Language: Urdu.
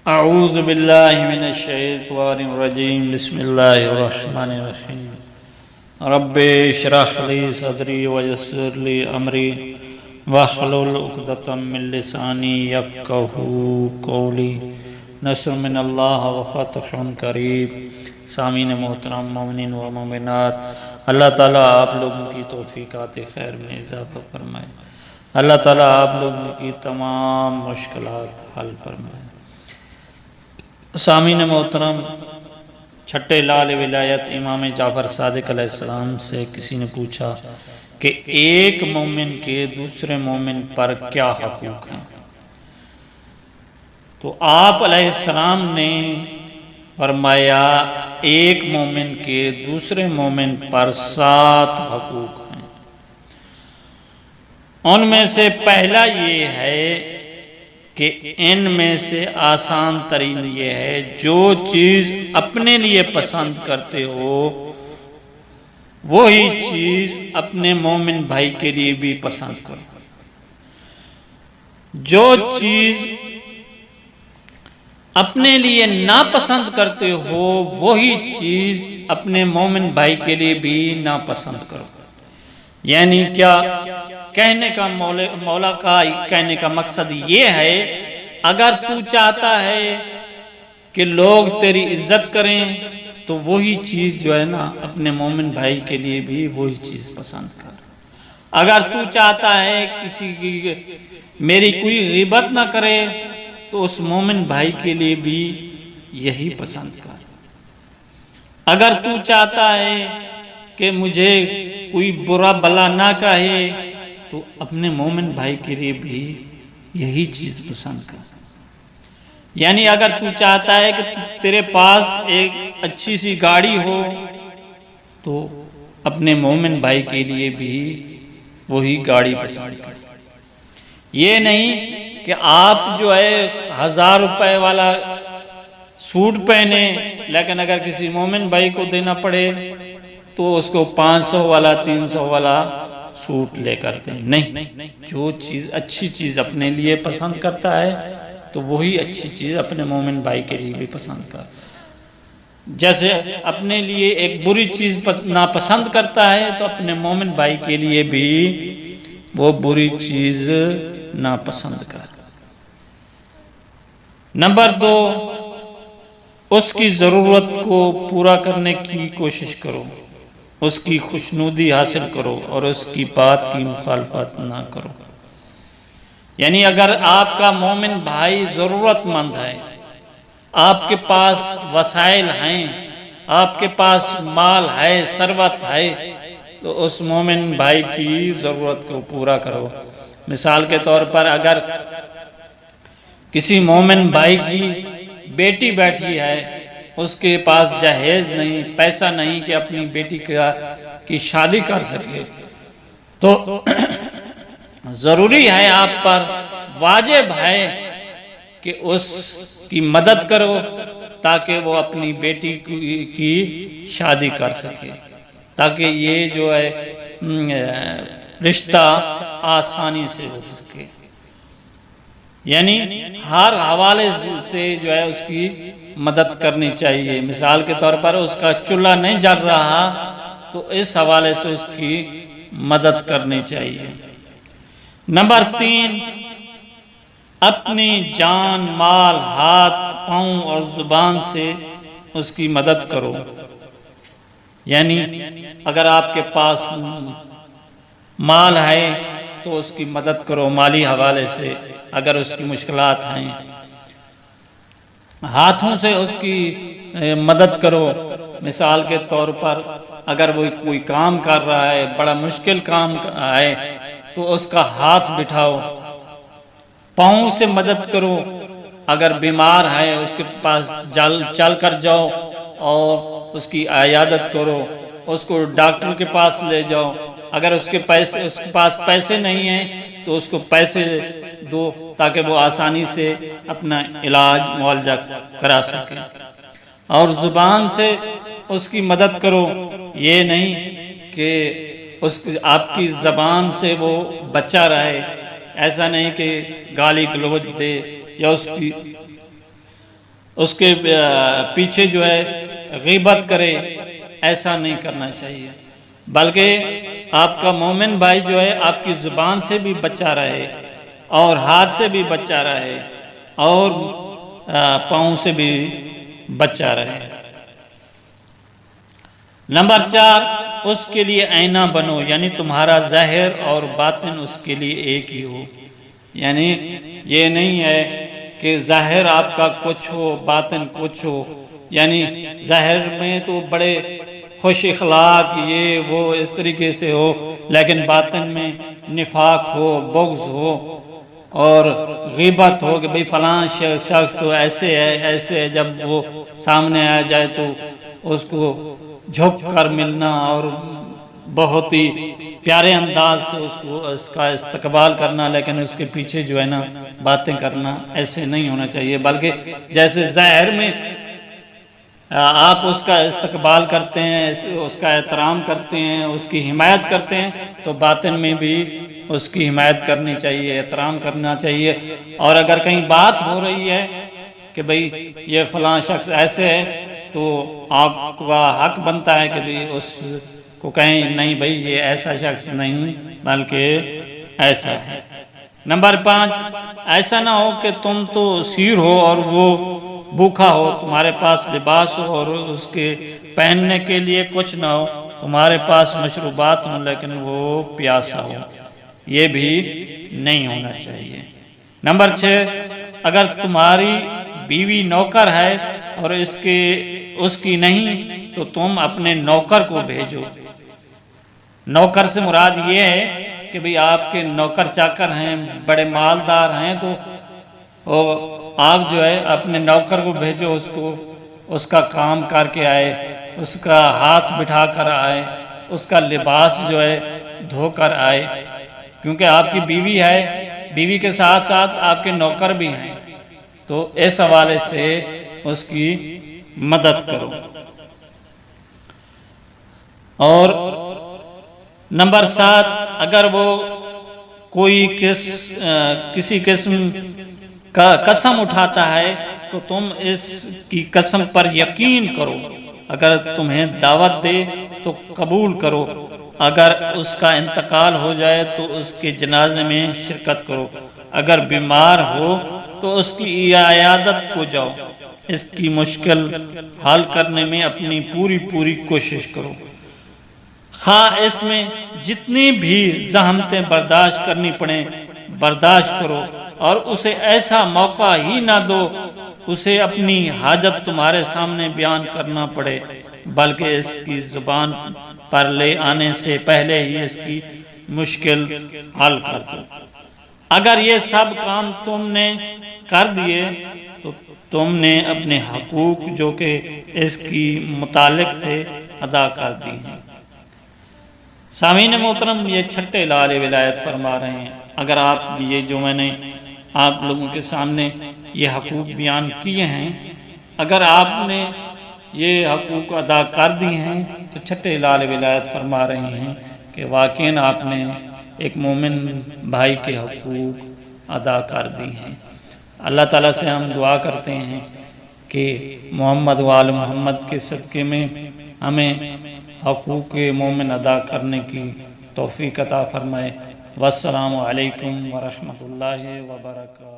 اعوذ باللہ من الشیطان الرجیم بسم اللہ الرحمن الرحیم رب اشرح لی صدری ویسر لی امری واحلل عقدۃ من لسانی یفقہوا قولی نصر من اللہ وفتح قریب۔ سامعین محترم، مومنین و مومنات، اللہ تعالیٰ آپ لوگوں کی توفیقات خیر میں اضافہ فرمائے۔ اللہ تعالیٰ آپ لوگوں کی تمام مشکلات حل فرمائے۔ سامعین محترم، چھٹے لال ولایت امام جعفر صادق علیہ السلام سے کسی نے پوچھا کہ ایک مومن کے دوسرے مومن پر کیا حقوق ہیں؟ تو آپ علیہ السلام نے فرمایا ایک مومن کے دوسرے مومن پر 7 حقوق ہیں۔ ان میں سے پہلا یہ ہے کہ ان میں سے آسان ترین یہ ہے، جو چیز اپنے لیے پسند کرتے ہو وہی چیز اپنے مومن بھائی کے لیے بھی پسند کرو۔ جو چیز اپنے لیے ناپسند کرتے ہو وہی چیز اپنے مومن بھائی کے لیے بھی ناپسند کرو۔ یعنی کیا کہنے کا مولا کا کہنے کا مقصد یہ ہے، اگر تو چاہتا ہے کہ لوگ تیری عزت کریں تو وہی چیز جو ہے نا اپنے مومن بھائی کے لیے بھی وہی چیز پسند کر۔ اگر تو چاہتا ہے کسی کی میری کوئی غیبت نہ کرے تو اس مومن بھائی کے لیے بھی یہی پسند کر۔ اگر تو چاہتا ہے کہ مجھے کوئی برا بلا نہ کہے تو اپنے مومن بھائی کے لیے بھی یہی چیز پسند کر۔ یعنی اگر تو چاہتا ہے کہ تیرے پاس ایک اچھی سی گاڑی ہو تو اپنے مومن بھائی کے لیے بھی وہی گاڑی پسند کر۔ یہ نہیں کہ آپ جو ہے 1000 روپے والا سوٹ پہنے لیکن اگر کسی مومن بھائی کو دینا پڑے تو اس کو 500 والا 300 والا سوٹ لے کر دیں۔ نہیں، جو چیز اچھی چیز اپنے لیے پسند کرتا ہے تو وہی اچھی چیز اپنے مومن بھائی کے لیے بھی پسند کر۔ جیسے اپنے لیے ایک بری چیز ناپسند کرتا ہے تو اپنے مومن بھائی کے لیے بھی وہ بری چیز ناپسند کر۔ نمبر 2، اس کی ضرورت کو پورا کرنے کی کوشش کرو، اس کی خوشنودی حاصل کرو اور اس کی بات کی مخالفت نہ کرو۔ یعنی اگر آپ کا مومن بھائی ضرورت مند ہے، آپ کے پاس وسائل ہیں، آپ کے پاس مال ہے، ثروت ہے، تو اس مومن بھائی کی ضرورت کو پورا کرو۔ مثال کے طور پر اگر کسی مومن بھائی کی بیٹی بیٹھی ہے، اس کے پاس جہیز نہیں، پیسہ نہیں کہ اپنی بیٹی کی شادی کر سکے، تو ضروری ہے آپ پر، واجب ہے کہ اس کی مدد کرو تاکہ وہ اپنی بیٹی کی شادی کر سکے، تاکہ یہ جو ہے رشتہ آسانی سے ہو سکے۔ یعنی ہر حوالے سے جو ہے اس کی مدد کرنی چاہیے۔ مثال کے طور پر اس کا چولہا نہیں جل رہا تو اس حوالے سے اس کی مدد کرنی چاہیے۔ نمبر 3، اپنی جان، مال، ہاتھ، پاؤں اور زبان سے اس کی مدد کرو۔ یعنی اگر آپ کے پاس مال ہے تو اس کی مدد کرو مالی حوالے سے، اگر اس کی مشکلات ہیں۔ ہاتھوں سے اس کی مدد کرو، مثال کے طور پر اگر وہ کوئی کام کر رہا ہے، بڑا مشکل کام ہے تو اس کا ہاتھ بٹھاؤ۔ پاؤں سے مدد کرو، اگر بیمار ہے اس کے پاس چل کر جاؤ اور اس کی عیادت کرو، اس کو ڈاکٹر کے پاس لے جاؤ۔ اگر اس کے پاس پیسے نہیں ہیں تو اس کو پیسے دو تاکہ وہ آسانی سے اپنا علاج معالجہ کرا سکے۔ اور زبان سے اس کی مدد کرو، یہ نہیں کہ آپ کی زبان سے وہ بچا رہے، ایسا نہیں کہ گالی گلوچ دے یا اس کی اس کے پیچھے جو ہے غیبت کرے، ایسا نہیں کرنا چاہیے، بلکہ آپ کا مومن بھائی جو ہے آپ کی زبان سے بھی بچا رہے اور ہاتھ سے بھی بچا رہے اور پاؤں سے بھی بچا رہے۔ نمبر 4، اس کے لیے آئینہ بنو، یعنی تمہارا ظاہر اور باطن اس کے لیے ایک ہی ہو۔ یعنی یہ نہیں ہے کہ ظاہر آپ کا کچھ ہو باطن کچھ ہو، یعنی ظاہر میں تو بڑے خوش اخلاق یہ وہ اس طریقے سے ہو، لیکن باطن میں نفاق ہو، بغض ہو اور غیبت ہو کہ بھئی فلاں شخص تو ایسے ہے، جب وہ سامنے آ جائے تو اس کو جھک کر ملنا اور بہت ہی پیارے انداز سے اس کا استقبال کرنا، لیکن اس کے پیچھے جو ہے نا باتیں کرنا، ایسے نہیں ہونا چاہیے، بلکہ جیسے ظاہر میں آپ اس کا استقبال کرتے ہیں، اس کا احترام کرتے ہیں، اس کی حمایت کرتے ہیں، تو باطن میں بھی اس کی حمایت کرنی چاہیے، احترام کرنا چاہیے۔ اور اگر کہیں بات ہو رہی ہے کہ بھئی یہ فلاں شخص ایسے ہے، تو آپ کا حق بنتا ہے کہ بھئی اس کو کہیں نہیں بھئی یہ ایسا شخص نہیں بلکہ ایسا ہے۔ نمبر 5، ایسا نہ ہو کہ تم تو سیر ہو اور وہ بھوکا ہو، تمہارے پاس لباس ہو اور اس کے پہننے کے لیے کچھ نہ ہو، تمہارے پاس مشروبات ہوں لیکن وہ پیاسا ہو، یہ بھی نہیں ہونا چاہیے۔ نمبر 6، اگر تمہاری بیوی نوکر ہے اور اس کی نہیں تو تم اپنے نوکر کو بھیجو۔ نوکر سے مراد یہ ہے کہ بھئی آپ کے نوکر چاکر ہیں، بڑے مالدار ہیں، تو آپ جو ہے اپنے نوکر کو بھیجو، اس کا کام کر کے آئے، اس کا ہاتھ بٹھا کر آئے، اس کا لباس جو ہے دھو کر آئے، کیونکہ آپ کی بیوی ہے، بیوی کے ساتھ ساتھ آپ کے نوکر بھی ہیں، تو اس حوالے سے اس کی مدد کرو۔ اور نمبر 7، اگر وہ کوئی کسی قسم کا قسم اٹھاتا ہے تو تم اس کی قسم پر یقین کرو، اگر تمہیں دعوت دے تو قبول کرو، اگر اس کا انتقال ہو جائے تو اس کے جنازے میں شرکت کرو، اگر بیمار ہو تو اس کی عیادت کو جاؤ، اس کی مشکل حل کرنے میں اپنی پوری کوشش کرو، خواہ اس میں جتنی بھی زحمتیں برداشت کرنی پڑیں برداشت کرو، اور اسے ایسا موقع ہی نہ دو اسے اپنی حاجت تمہارے سامنے بیان کرنا پڑے، بلکہ اس کی زبان پر لے آنے سے پہلے ہی اس کی مشکل حل کر دو۔ اگر یہ سب کام تم نے کر دیے تو تم نے اپنے حقوق جو کہ اس کی متعلق تھے ادا کر دی ہیں۔ سامعین محترم، یہ چھٹے لال ولایت فرما رہے ہیں، اگر آپ یہ جو میں نے آپ لوگوں کے سامنے یہ حقوق بیان کیے ہیں، اگر آپ نے یہ حقوق ادا کر دی ہیں تو چھٹے لال ولایت فرما رہے ہیں کہ واقعاً آپ نے ایک مومن بھائی کے حقوق ادا کر دی ہیں۔ اللہ تعالیٰ سے ہم دعا کرتے ہیں کہ محمد و آل محمد کے صدقے میں ہمیں حقوق مومن ادا کرنے کی توفیق عطا فرمائے۔ والسلام علیکم ورحمۃ اللہ وبرکاتہ۔